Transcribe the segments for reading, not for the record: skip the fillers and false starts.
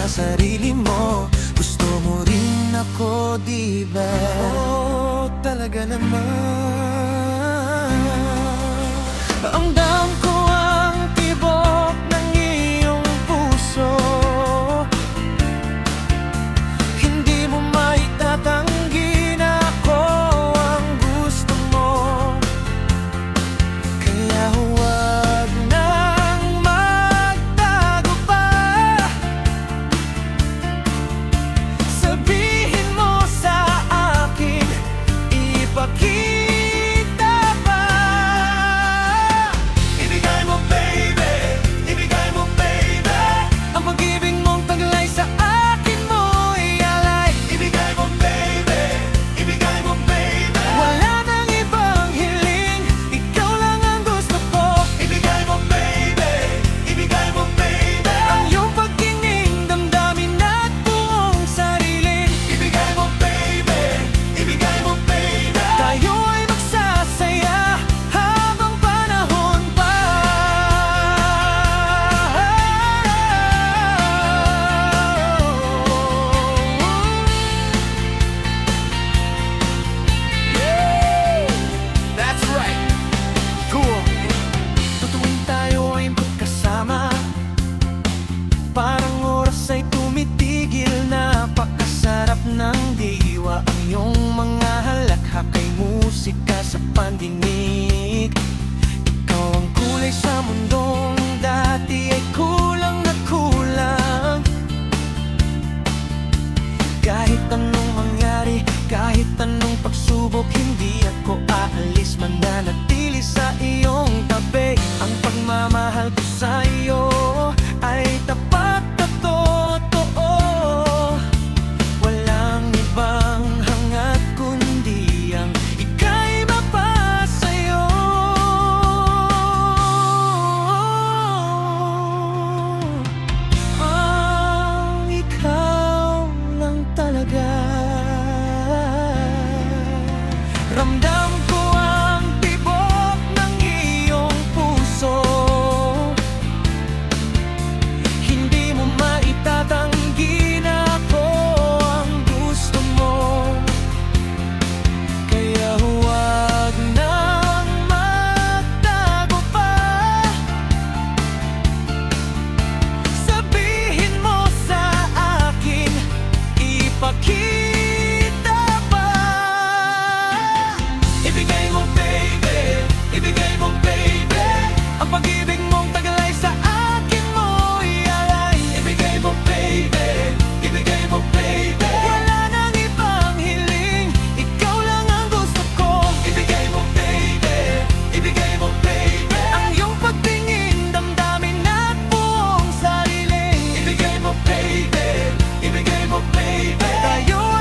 sarili mo. Gusto mo rin ako, di ba? Oo, talaga naman. Ramdam ko ang tibok ng iyong puso. Hindi mo maitatanggi na ako ang gusto mo. Kaya huwag nang magtago pa. Sabihin mo sa akin, ipakita pa. Ibigay mo baby, ibigay mo baby, ang pag-ibig mong taglay sa akin mo ialay. Ibigay mo baby, ibigay mo baby, wala nang ibang hiling, ikaw lang ang gusto ko. Ibigay mo baby, ibigay mo baby, ang iyong pagtingin, damdamin at buong sarili. Ibigay mo baby, ibigay mo baby, tayo ay magsasaya habang panahon pa. That's right. Cool. Tutuwing tayo ay magkasama, parang oras ay tumitigil. Napakasarap ng diwa, ang iyong mga halakhak ay musika sa pandinig. Ikaw ang kulay sa mundong dati ay kulang na kulang. Kahit anong mangyari, kahit anong pagsubok, hindi ako aalis, mananatili sa iyong tabi. Ang pagmamahal ko sa iyo ay tapat na totoo. Walang ibang hangat kundi ang ika'y mapasayo. Ang ikaw lang talaga. Ramdam ko ang tibok ng iyong puso. Hindi mo maitatanggi na ako ang gusto mo. Kaya huwag nang magtago pa. Sabihin mo sa akin, ipakita pa. Ibigay mo baby, ibigay mo baby, ang pag-ibig mong taglay sa akin mo ialay. Ibigay mo baby, ibigay mo baby, wala nang ibang hiling, ikaw lang ang gusto ko. Ibigay mo baby, ibigay mo baby, ang iyong pagtingin, damdamin at buong sarili. Ibigay mo baby, ibigay mo baby, tayo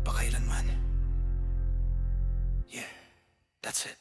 magpakailanman. Yeah, that's it.